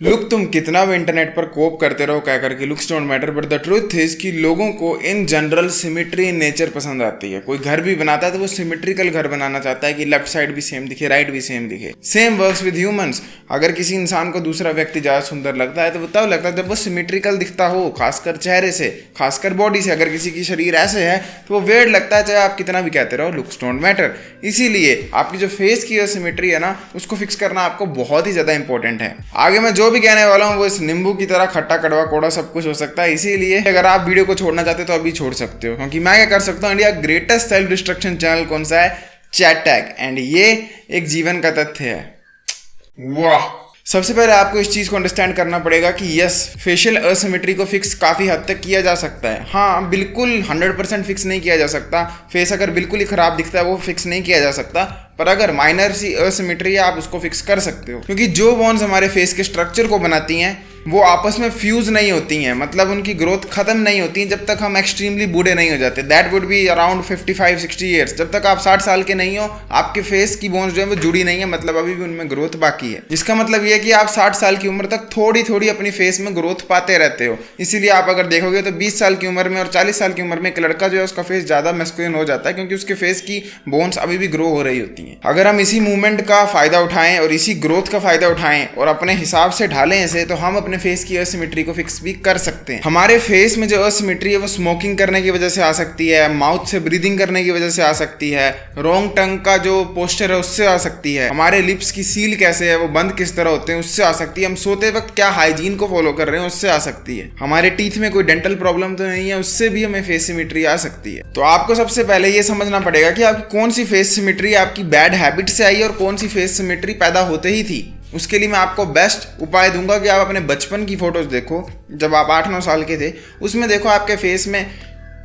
Look तुम कितना भी इंटरनेट पर कोप करते रहो कह करके looks don't matter, but the truth is कि लोगों को in general symmetry in nature पसंद आती है। कोई घर भी बनाता है तो वो सिमेट्रिकल घर बनाना चाहता है कि लेफ्ट साइड भी सेम दिखे, राइट भी सेम दिखे। Same works with humans. अगर किसी इंसान को दूसरा व्यक्ति ज्यादा सुंदर लगता है तो वो तब लगता है जब वो सिमेट्रिकल दिखता हो, खासकर चेहरे से, खासकर बॉडी से। अगर किसी की शरीर ऐसे है तो वो वेird लगता है, चाहे आप कितना भी कहते रहो लुक्स डोंट मैटर। इसीलिए आपकी जो फेस की सिमेट्री है ना, उसको फिक्स करना आपको बहुत ही ज्यादा इंपॉर्टेंट है। आगे मैं जो भी कहने वाला हूँ वो इस नींबू की तरह खट्टा कड़वा कौड़ा सब कुछ हो सकता है। इसीलिए अगर आप वीडियो को छोड़ना चाहते हो तो अभी छोड़ सकते हो, क्योंकि मैं क्या कर सकता हूँ। India greatest self destruction channel कौन सा है? Chat tag. एंड ये एक जीवन का तथ्य है। वाह! सबसे पहले आपको इस चीज को अंडरस्टैंड करना पड़ेगा कि यस, फेशियल असिमेट्री को फिक्स काफी हद तक किया जा सकता है। हाँ, बिल्कुल 100% फिक्स नहीं किया जा सकता। फेस अगर बिल्कुल ही खराब दिखता है वो फिक्स नहीं किया जा सकता, पर अगर माइनर सी असिमेट्री है आप उसको फिक्स कर सकते हो। क्योंकि जो बोन्स हमारे फेस के स्ट्रक्चर को बनाती हैं वो आपस में फ्यूज नहीं होती हैं, मतलब उनकी ग्रोथ खत्म नहीं होती है जब तक हम एक्सट्रीमली बूढ़े नहीं हो जाते। That would be around 55-60 years. जब तक आप 60 साल के नहीं हो, आपके फेस की बोन्स जो है वो जुड़ी नहीं है, मतलब अभी भी उनमें ग्रोथ बाकी है। इसका मतलब ये है कि आप 60 साल की उम्र तक थोड़ी थोड़ी अपनी फेस में ग्रोथ पाते रहते हो। इसीलिए आप अगर देखोगे तो 20 साल की उम्र में और 40 साल की उम्र में एक लड़का जो है उसका फेस ज्यादा मैस्कुलिन हो जाता है, क्योंकि उसके फेस की बोन्स अभी भी ग्रो हो रही होती हैं। अगर हम इसी मूवमेंट का फायदा उठाएं और इसी ग्रोथ का फायदा उठाएं और अपने हिसाब से ढालें इसे, तो हम अपने फेस की असिमेट्री को फिक्स भी कर सकते हैं। हमारे फेस में जो असिमेट्री है वो स्मोकिंग करने की वजह से आ सकती है, माउथ से ब्रीदिंग करने की वजह से आ सकती है, रॉन्ग टंग का जो पोस्चर है उससे आ सकती है, हमारे लिप्स की सील कैसे है, वो बंद किस तरह होते हैं उससे आ सकती है, हम सोते वक्त क्या हाइजीन को फॉलो कर रहे हैं उससे आ सकती है, हमारे टीथ में कोई डेंटल प्रॉब्लम तो नहीं है उससे भी हमें फेस सिमेट्री आ सकती है। तो आपको सबसे पहले ये समझना पड़ेगा कि आपकी कौन सी फेस सिमेट्री आपकी बैड हैबिट से आई और कौन सी फेस सिमेट्री पैदा होते ही थी। उसके लिए मैं आपको बेस्ट उपाय दूंगा कि आप अपने बचपन की फोटोज देखो, जब आप 8-9 साल के थे, उसमें देखो आपके फेस में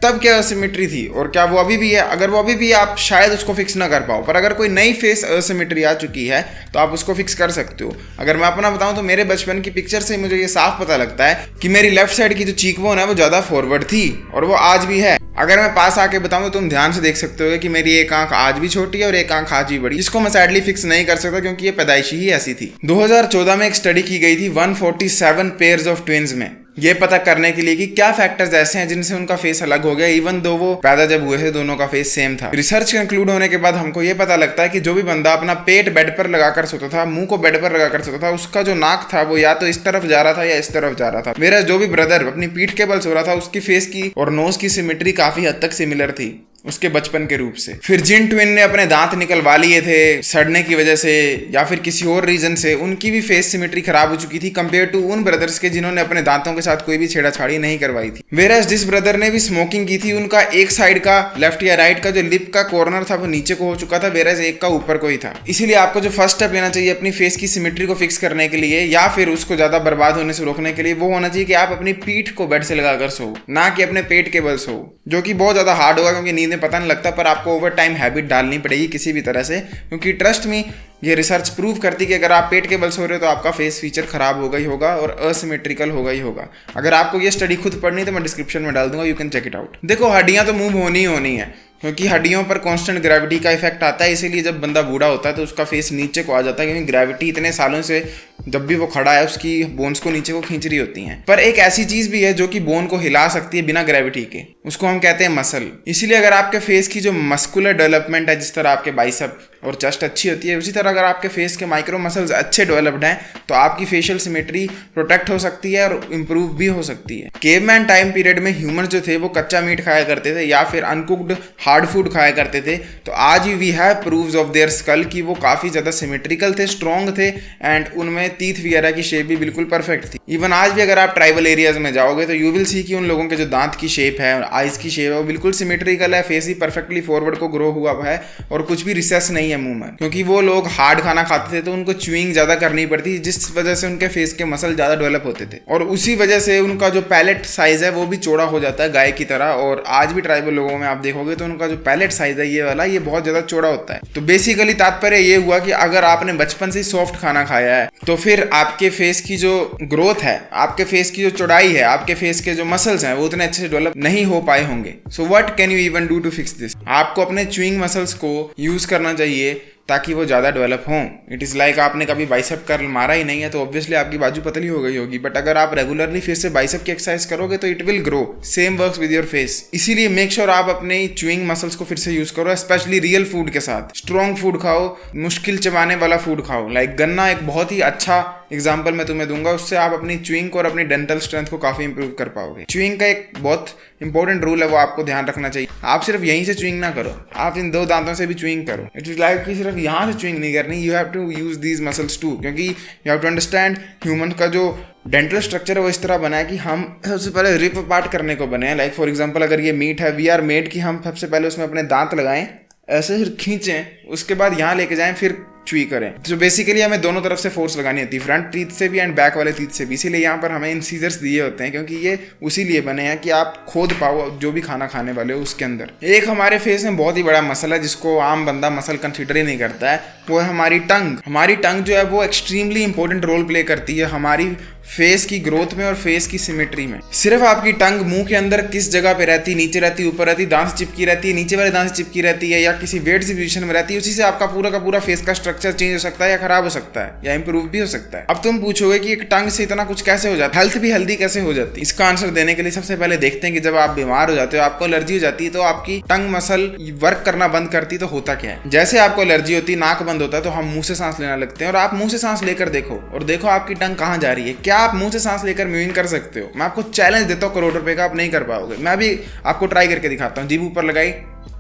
तब क्या असिमेट्री थी और क्या वो अभी भी है। अगर वो अभी भी है आप शायद उसको फिक्स ना कर पाओ, पर अगर कोई नई फेस असिमेट्री आ चुकी है तो आप उसको फिक्स कर सकते हो। अगर मैं अपना बताऊं तो मेरे बचपन की पिक्चर से मुझे ये साफ पता लगता है कि मेरी लेफ्ट साइड की जो चीकबोन है वो ज़्यादा फॉरवर्ड थी और वो आज भी है। अगर मैं पास आके बताऊं तो तुम ध्यान से देख सकते हो कि मेरी एक आंख आज भी छोटी है और एक आंख आज भी बड़ी, जिसको मैं सैडली फिक्स नहीं कर सकता क्योंकि ये पैदाइशी ही ऐसी थी। 2014 में एक स्टडी की गई थी 147 पेयर्स ऑफ ट्विन्स में, ये पता करने के लिए कि क्या फैक्टर्स ऐसे हैं जिनसे उनका फेस अलग हो गया, इवन दो वो पैदा जब हुए थे दोनों का फेस सेम था। रिसर्च कंक्लूड होने के बाद हमको ये पता लगता है कि जो भी बंदा अपना पेट बेड पर लगाकर सोता था, मुंह को बेड पर लगाकर सोता था, उसका जो नाक था वो या तो इस तरफ जा रहा था या इस तरफ जा रहा था। मेरा जो भी ब्रदर अपनी पीठ के बल सो रहा था उसकी फेस की और नोज की सिमेट्री काफी हद तक सिमिलर थी उसके बचपन के रूप से। फिर जिन ट्विन ने अपने दांत निकलवा लिए थे सड़ने की वजह से या फिर किसी और रीजन से, उनकी भी फेस सिमेट्री खराब हो चुकी थी कंपेयर टू उन ब्रदर्स के जिन्होंने अपने दांतों के साथ कोई भी छेड़ाछाड़ी नहीं करवाई थी। वेयरएज जिस ब्रदर ने भी स्मोकिंग की थी उनका एक साइड का लेफ्ट या राइट का जो लिप का कॉर्नर था वो नीचे को हो चुका था, वेयरएज एक का ऊपर को ही था। इसीलिए आपको जो फर्स्ट स्टेप लेना चाहिए अपनी फेस की सिमेट्री को फिक्स करने के लिए या फिर उसको ज्यादा बर्बाद होने से रोकने के लिए, वो होना चाहिए कि आप अपनी पीठ को बेड से लगाकर सो, ना कि अपने पेट के बल सो, जो कि बहुत ज्यादा हार्ड होगा क्योंकि नींद में पता नहीं लगता, पर आपको ओवर टाइम हैबिट डालनी पड़ेगी किसी भी तरह से। क्योंकि ट्रस्ट मी, ये रिसर्च प्रूव करती है कि अगर आप पेट के बल सो रहे हो तो आपका फेस फीचर खराब होगा ही होगा और असिमेट्रिकल होगा ही होगा। अगर आपको ये स्टडी खुद पढ़नी है तो मैं डिस्क्रिप्शन में डाल दूंगा, you can check it out. देखो, हड्डियां तो मूव होनी ही होनी है क्योंकि हड्डियों पर कांस्टेंट ग्रेविटी का इफेक्ट आता है। इसीलिए जब बंदा बूढ़ा होता है तो उसका फेस नीचे को आ जाता है, क्योंकि ग्रेविटी इतने सालों से जब भी वो खड़ा है उसकी बोन्स को नीचे को खींच रही होती हैं। पर एक ऐसी चीज भी है जो कि बोन को हिला सकती है बिना ग्रेविटी के, उसको हम कहते हैं मसल। इसीलिए अगर आपके फेस की जो मस्कुलर डेवलपमेंट है, जिस तरह आपके बाइसेप और चेस्ट अच्छी होती है, उसी तरह अगर आपके फेस के माइक्रो मसल्स अच्छे डेवलप्ड हैं तो आपकी फेशियल सिमेट्री प्रोटेक्ट हो सकती है और इंप्रूव भी हो सकती है। केवमैन टाइम पीरियड में ह्यूमन जो थे वो कच्चा मीट खाया करते थे या फिर अनकुक्ड हार्ड फूड खाया करते थे, तो आज we have proofs of their skull कि वो काफी ज्यादा सिमेट्रिकल थे, स्ट्रॉन्ग थे एंड उनमें टीथ वगैरह की शेप भी बिल्कुल परफेक्ट थी। इवन आज भी अगर आप ट्राइबल एरियाज में जाओगे तो यू विल सी कि उन लोगों के जो दांत की शेप है और आइज की शेप है वो बिल्कुल सिमेट्रिकल है, फेस ही परफेक्टली फॉरवर्ड को ग्रो हुआ है और कुछ भी रिसेस नहीं है मुंह में, क्योंकि वो लोग हार्ड खाना खाते थे तो उनको च्यूइंग ज्यादा करनी पड़ती, जिस वजह से उनके फेस के मसल ज्यादा डेवलप होते थे और उसी वजह से उनका जो पैलेट साइज है वो भी चौड़ा हो जाता है गाय की तरह। और आज भी ट्राइबल लोगों में आप देखोगे तो उनका जो पैलेट साइज है ये वाला, ये बहुत ज्यादा चौड़ा होता है। तो बेसिकली तात्पर्य ये हुआ कि अगर आपने बचपन से सॉफ्ट खाना खाया है तो फिर आपके फेस की जो ग्रोथ है, आपके फेस की जो चौड़ाई है, आपके फेस के जो मसल्स हैं वो उतने अच्छे से डेवलप नहीं हो पाए होंगे। So what can you even do to fix this? आपको अपने च्यूइंग मसल्स को यूज करना चाहिए ताकि वो ज़्यादा डेवलप हों। इट इज़ लाइक आपने कभी बाइसेप कर्ल मारा ही नहीं है तो ऑब्वियसली आपकी बाजू पतली हो गई होगी, बट अगर आप रेगुलरली फिर से बाइसेप की एक्सरसाइज करोगे तो it will grow. Same works with your face. इसीलिए मेक श्योर आप अपने च्यूइंग मसल्स को फिर से यूज करो, स्पेशली रियल फूड के साथ। स्ट्रॉन्ग फूड खाओ, मुश्किल चबाने वाला फूड खाओ। लाइक गन्ना एक बहुत ही अच्छा एग्जाम्पल मैं तुम्हें दूंगा, उससे आप अपनी च्यूइंग को और अपनी डेंटल स्ट्रेंथ को काफी इंप्रूव कर पाओगे। च्यूइंग का एक बहुत इंपॉर्टेंट रूल है, वो आपको ध्यान रखना चाहिए। आप सिर्फ यहीं से च्यूइंग ना करो, आप इन 2 दांतों से भी च्यूइंग करो। इट इज लाइक कि सिर्फ यहाँ से च्यूइंग नहीं करनी, you have to use these muscles too, क्योंकि you have to understand human का जो डेंटल स्ट्रक्चर है वो इस तरह बना है कि हम सबसे पहले रिप अपार्ट करने को बने हैं। लाइक फॉर एग्जांपल अगर ये मीट है, वी आर मेड कि हम सबसे पहले उसमें अपने दांत लगाएं, ऐसे फिर खींचें, उसके बाद यहाँ लेके जाएं, फिर च्यूई करें। तो बेसिकली हमें दोनों तरफ से फोर्स लगानी होती है, फ्रंट टीथ से भी एंड बैक वाले टीथ से भी। इसीलिए यहाँ पर हमें इंसीजर्स दिए होते हैं, क्योंकि ये उसी लिए बने हैं कि आप खोद पाओ जो भी खाना खाने वाले हो उसके अंदर। एक हमारे फेस में बहुत ही बड़ा मसल है जिसको आम बंदा मसल कंसिडर ही नहीं करता है, वो है हमारी टंग। हमारी टंग जो है वो एक्सट्रीमली इंपॉर्टेंट रोल प्ले करती है हमारी फेस की ग्रोथ में और फेस की सिमेट्री में। सिर्फ आपकी टंग मुंह के अंदर किस जगह पे रहती है, नीचे रहती है, ऊपर रहती है, दांत से चिपकी रहती है, नीचे वाले दांत से चिपकी रहती है, या किसी वेट सी पोजीशन में रहती है, उसी से आपका पूरा का पूरा फेस का स्ट्रक्चर चेंज हो सकता है या खराब हो सकता है या इंप्रूव भी हो सकता है। अब तुम पूछोगे कि एक टंग से इतना कुछ कैसे हो जाता है, हेल्थ भी हेल्दी कैसे हो जाती है? इसका आंसर देने के लिए सबसे पहले देखते हैं कि जब आप बीमार हो जाते हो, आपको एलर्जी हो जाती है, तो आपकी टंग मसल वर्क करना बंद करती तो होता क्या है। जैसे आपको एलर्जी होती है, नाक बंद होता है, तो हम मुंह से सांस लेना लगते हैं, और आप मुंह से सांस लेकर देखो और देखो आपकी टंग कहाँ जा रही है। क्या आप मुंह से सांस लेकर म्यूइंग कर सकते हो? मैं आपको चैलेंज देता हूँ, करोड़ रुपए का, आप नहीं कर पाओगे। मैं भी आपको ट्राई करके दिखाता हूँ। जीभ ऊपर लगाई,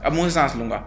अब मुंह से सांस लूंगा,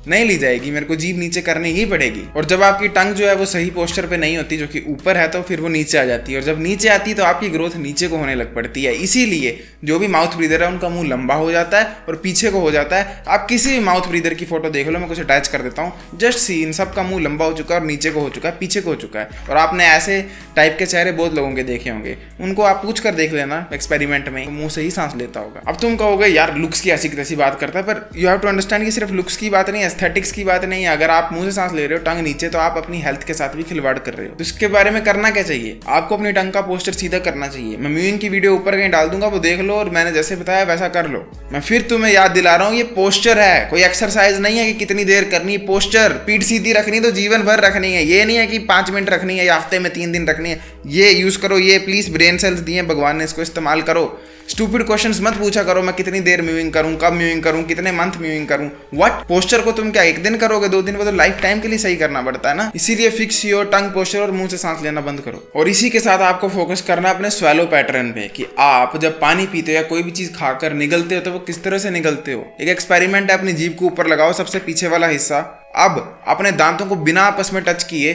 नहीं ली जाएगी, मेरे को जीभ नीचे करनी ही पड़ेगी। और जब आपकी टंग जो है वो सही पोस्चर पे नहीं होती, जो कि ऊपर है, तो फिर वो नीचे आ जाती है, और जब नीचे आती है तो आपकी ग्रोथ नीचे को होने लग पड़ती है। इसीलिए जो भी माउथ ब्रीदर है उनका मुंह लंबा हो जाता है और पीछे को हो जाता है। आप किसी भी माउथ ब्रीदर की फोटो देख लो, मैं कुछ अटैच कर देता हूँ, जस्ट सी, इन सब का मुंह लंबा हो चुका है और नीचे को हो चुका है, पीछे को हो चुका है। और आपने ऐसे टाइप के चेहरे बहुत लोगों के देखे होंगे, उनको आप पूछ कर देख लेना एक्सपेरिमेंट में, मुंह से ही सांस लेता होगा। अब तुम कहोगे यार लुक्स की ऐसी तैसी बात करता है, पर यू हैव टू अंडरस्टैंड कि सिर्फ लुक्स की बात नहीं, एस्थेटिक्स की बात नहीं। अगर आप मुंह से सांस ले रहे हो टंग नीचे, तो आप अपनी हेल्थ के साथ भी खिलवाड़ कर रहे हो। तो इसके बारे में करना क्या चाहिए? आपको अपनी टंग का पोस्चर सीधा करना चाहिए। मैं म्यूइंग की वीडियो ऊपर कहीं डाल दूंगा, वो देख लो, और मैंने जैसे बताया वैसा कर लो। मैं फिर तुम्हें याद दिला रहा हूँ, ये पोस्चर है, कोई एक्सरसाइज नहीं है कि कितनी देर करनी है। पोस्चर, पीठ सीधी रखनी तो जीवन भर रखनी है, ये नहीं है कि 5 मिनट रखनी है या हफ्ते में 3 दिन रखनी है। ये यूज करो, ये प्लीज ब्रेन सेल्स दिए भगवान ने, इसको इस्तेमाल करो। स्टूपिड क्वेश्चंस मत पूछा करो, मैं कितनी देर म्यूइंग करूं, कब म्यूइंग करूं, कितने मंथ म्यूइंग करूं। व्हाट? पोस्चर को तुम क्या 1 दिन करोगे, 2 दिन? वो तो लाइफ टाइम के लिए सही करना पड़ता है ना। इसीलिए फिक्स योर टंग पोस्चर और मुंह से सांस लेना बंद करो। और इसी के साथ आपको फोकस करना अपने स्वैलो पैटर्न पे, कि आप जब पानी पीते हो या कोई भी चीज खाकर निगलते हो तो वो किस तरह से निगलते हो। एक एक्सपेरिमेंट है, अपनी जीभ को ऊपर लगाओ, सबसे पीछे वाला हिस्सा। अब अपने दांतों को बिना आपस में टच किए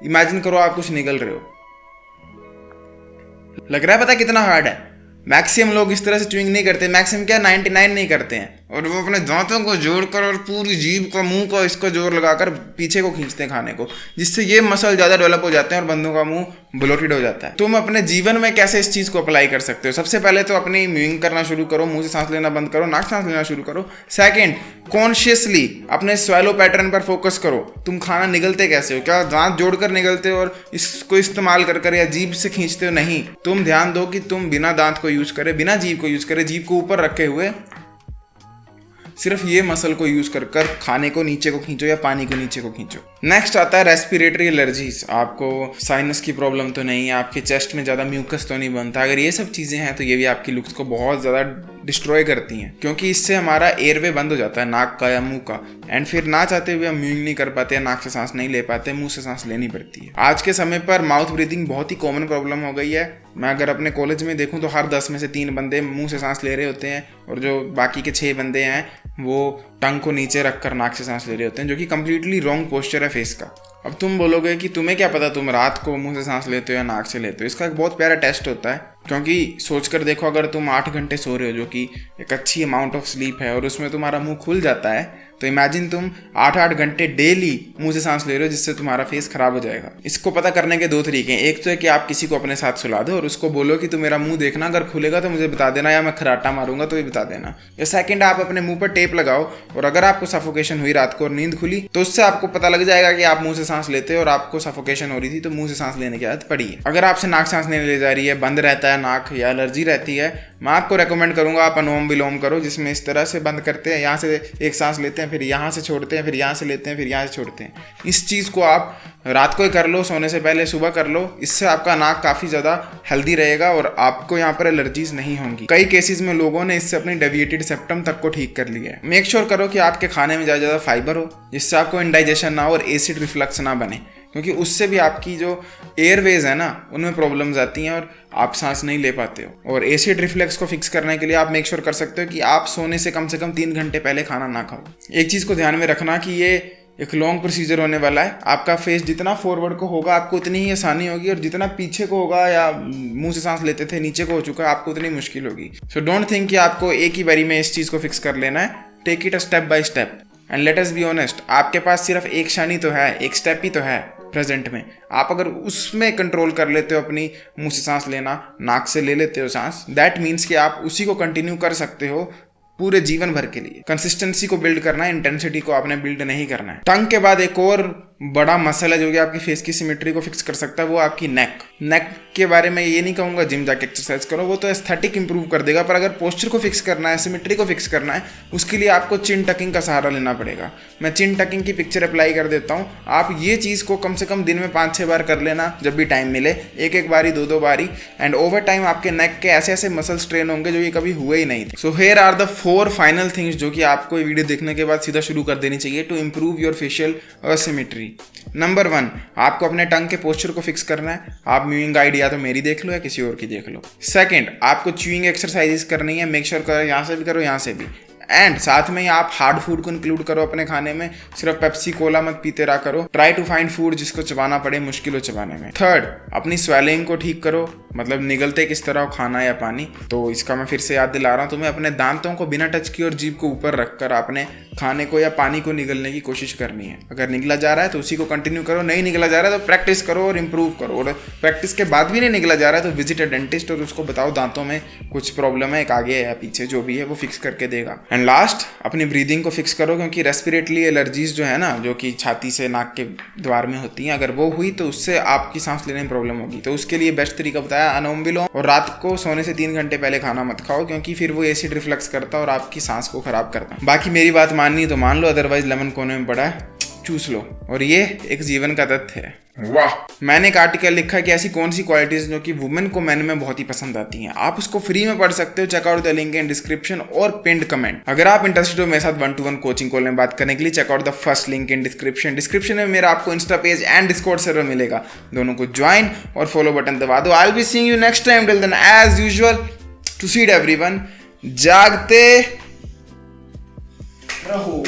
इमेजिन करो आप कुछ निगल रहे हो। लग रहा है पता कितना हार्ड है? मैक्सिमम लोग इस तरह से च्यूइंग नहीं करते, मैक्सिमम क्या 99 नहीं करते हैं, और वो अपने दांतों को जोड़कर और पूरी जीभ का मुंह को इसको जोर लगाकर पीछे को खींचते हैं खाने को, जिससे ये मसल ज़्यादा डेवलप हो जाते हैं और बंदों का मुंह ब्लोटेड हो जाता है। तुम अपने जीवन में कैसे इस चीज़ को अप्लाई कर सकते हो? सबसे पहले तो अपनी म्यूइंग करना शुरू करो, मुंह से सांस लेना बंद करो, नाक सांस लेना शुरू करो। सेकेंड, कॉन्शियसली अपने स्वैलो पैटर्न पर फोकस करो। तुम खाना निगलते कैसे हो? क्या दांत जोड़कर निगलते हो और इसको इस्तेमाल कर या जीभ से खींचते हो? नहीं, तुम ध्यान दो कि तुम बिना दांत को यूज करे, बिना जीभ को यूज करे, जीभ को ऊपर रखे हुए सिर्फ ये मसल को यूज कर खाने को नीचे को खींचो या पानी को नीचे को खींचो। नेक्स्ट आता है रेस्पिरेटरी एलर्जीज। आपको साइनस की प्रॉब्लम तो नहीं है, आपके चेस्ट में ज़्यादा म्यूकस तो नहीं बनता। अगर ये सब चीज़ें हैं तो ये भी आपकी लुक्स को बहुत ज़्यादा डिस्ट्रॉय करती हैं, क्योंकि इससे हमारा एयरवे बंद हो जाता है नाक का या मुंह का, एंड फिर ना चाहते हुए हम म्यूइंग नहीं कर पाते, नाक से सांस नहीं ले पाते, मुंह से सांस लेनी पड़ती है। आज के समय पर माउथ ब्रीथिंग बहुत ही कॉमन प्रॉब्लम हो गई है। मैं अगर अपने कॉलेज में देखूं तो हर 10 में से 3 बंदे मुंह से सांस ले रहे होते हैं, और जो बाकी के 6 बंदे हैं वो टंग को नीचे रखकर नाक से सांस ले रहे होते हैं, जो कि कंप्लीटली रॉन्ग पोस्चर है फेस का। अब तुम बोलोगे कि तुम्हें क्या पता तुम रात को मुंह से सांस लेते हो या नाक से लेते हो। इसका एक बहुत प्यारा टेस्ट होता है, क्योंकि सोचकर देखो, अगर तुम 8 घंटे सो रहे हो, जो कि एक अच्छी अमाउंट ऑफ स्लीप है, और उसमें तुम्हारा मुंह खुल जाता है, तो इमेजिन तुम 8-8 घंटे डेली मुंह से सांस ले रहे हो, जिससे तुम्हारा फेस खराब हो जाएगा। इसको पता करने के 2 तरीके हैं। एक तो है कि आप किसी को अपने साथ सुला दो और उसको बोलो कि तू मेरा मुंह देखना, अगर खुलेगा तो मुझे बता देना, या मैं खराटा मारूंगा तो भी बता देना। या सेकंड, आप अपने मुंह पर टेप लगाओ, और अगर आपको सफोकेशन हुई रात को और नींद खुली, तो उससे आपको पता लग जाएगा कि आप मुंह से सांस लेते हो और आपको सफोकेशन हो रही थी, तो मुंह से सांस लेने की आदत पड़ी है। अगर आपसे नाक सांस नहीं ले जा रही है, बंद रहता है नाक, या एलर्जी रहती है, मैं आपको रेकमेंड करूंगा आप अनुलोम विलोम करो, जिसमें इस तरह से बंद करते हैं, यहाँ से एक सांस लेते हैं, फिर यहाँ से छोड़ते हैं, फिर यहाँ से लेते हैं, फिर यहाँ से छोड़ते हैं। इस चीज़ को आप रात को ही कर लो, सोने से पहले सुबह कर लो। इससे आपका नाक काफ़ी ज़्यादा हेल्दी रहेगा और आपको यहाँ पर एलर्जीज नहीं होंगी। कई केसेस में लोगों ने इससे अपनी डेविएटेड सेप्टम तक को ठीक कर लिया है। मेक श्योर करो कि आपके खाने में ज़्यादा फाइबर हो, जिससे आपको इंडाइजेशन ना हो और एसिड रिफ्लक्स ना बने, क्योंकि उससे भी आपकी जो एयरवेज है ना उनमें प्रॉब्लम्स आती हैं और आप सांस नहीं ले पाते हो। और एसिड रिफ्लेक्स को फिक्स करने के लिए आप मेक श्योर कर सकते हो कि आप सोने से कम 3 घंटे पहले खाना ना खाओ। एक चीज़ को ध्यान में रखना कि ये एक लॉन्ग प्रोसीजर होने वाला है। आपका फेस जितना फॉरवर्ड को होगा आपको उतनी ही आसानी होगी, और जितना पीछे को होगा या मुंह से सांस लेते थे नीचे को हो चुका है आपको उतनी मुश्किल होगी। सो डोंट थिंक कि आपको एक ही बारी में इस चीज़ को फिक्स कर लेना है। Take it a step by step and let us be honest, आपके पास सिर्फ एक क्षण तो है, एक स्टेप ही तो है प्रेजेंट में। आप अगर उसमें कंट्रोल कर लेते हो, अपनी मुंह से सांस लेना, नाक से ले लेते हो सांस, दैट मीन्स कि आप उसी को कंटिन्यू कर सकते हो पूरे जीवन भर के लिए। कंसिस्टेंसी को बिल्ड करना है, इंटेंसिटी को आपने बिल्ड नहीं करना है। टंग के बाद एक और बड़ा मसला जो कि आपकी फेस की सिमेट्री को फिक्स कर सकता है वो आपकी नेक के बारे में ये नहीं कहूँगा जिम जाके एक्सरसाइज करो, वो तो एस्थेटिक इंप्रूव कर देगा, पर अगर पोस्चर को फिक्स करना है, सिमेट्री को फिक्स करना है, उसके लिए आपको चिन टकिंग का सहारा लेना पड़ेगा। मैं चिन टकिंग की पिक्चर अप्लाई कर देता हूँ। आप ये चीज़ को कम से कम दिन में 5-6 बार कर लेना, जब भी टाइम मिले, एक बारी 2 बारी, एंड ओवर टाइम आपके नेक के ऐसे ऐसे मसल्स ट्रेन होंगे जो ये कभी हुए ही नहीं थे। So here are the 4 final things जो कि आपको ये वीडियो देखने के बाद सीधा शुरू कर देनी चाहिए to improve your facial symmetry. Number 1, आपको अपने टंग के पोस्चर को फिक्स करना है। आप म्यूइंग गाइड या तो मेरी देख लो या किसी और की देख लो। सेकंड, आपको च्यूइंग एक्सरसाइजेस करनी है। मेक श्योर करो यहाँ से भी करो, यहाँ से भी। एंड साथ में ही आप हार्ड फूड को इंक्लूड करो अपने खाने में। सिर्फ पेप्सी कोला मत पीते रहा करो। ट्राई टू फाइंड फूड जिसको चबाना पड़े मुश्किल हो चबाने में। थर्ड, अपनी स्वेलिंग को ठीक करो, मतलब निगलते किस तरह खाना या पानी। तो इसका मैं फिर से याद दिला रहा हूँ तुम्हें, अपने दांतों को बिना टच किए और जीभ को ऊपर रखकर आपने खाने को या पानी को निगलने की कोशिश करनी है। अगर निगला जा रहा है तो उसी को कंटिन्यू करो, नहीं निगला जा रहा है तो प्रैक्टिस करो और इम्प्रूव करो। और प्रैक्टिस के बाद भी नहीं निगला जा रहा है तो विजिट अ डेंटिस्ट और उसको बताओ दांतों में कुछ प्रॉब्लम है, एक आगे या पीछे जो भी है वो फिक्स करके देगा। एंड लास्ट, अपनी ब्रीदिंग को फिक्स करो, क्योंकि रेस्पिरेटरी एलर्जीज जो है ना, जो कि छाती से नाक के द्वार में होती हैं, अगर वो हुई तो उससे आपकी सांस लेने में प्रॉब्लम होगी। तो उसके लिए बेस्ट तरीका बताया अनुलोम विलोम। और रात को सोने से 3 घंटे पहले खाना मत खाओ, क्योंकि फिर वो एसिड रिफ्लक्स करता है और आपकी सांस को खराब करता है। बाकी मेरी बात माननी तो मान लो, अदरवाइज लेमन कोने में पड़ा है, चूस लो। और ये एक जीवन का तथ्य है। वाह, मैंने एक आर्टिकल लिखा है कि ऐसी कौन सी क्वालिटीज जो कि वुमेन को मैन में बहुत ही पसंद आती हैं। आप उसको फ्री में पढ़ सकते हो। Check out the link in description और पिन्ड कमेंट। अगर आप इंटरेस्टेड हो मेरे साथ 1-to-1 कोचिंग कॉल में बात करने के लिए, check out the first link in description में मेरा आपको insta page and Discord server मिलेगा। दोनों को ज्वाइन और फॉलो बटन दबा दो। I will be seeing you next time. Till then as usual, to seed everyone, जागते रहो।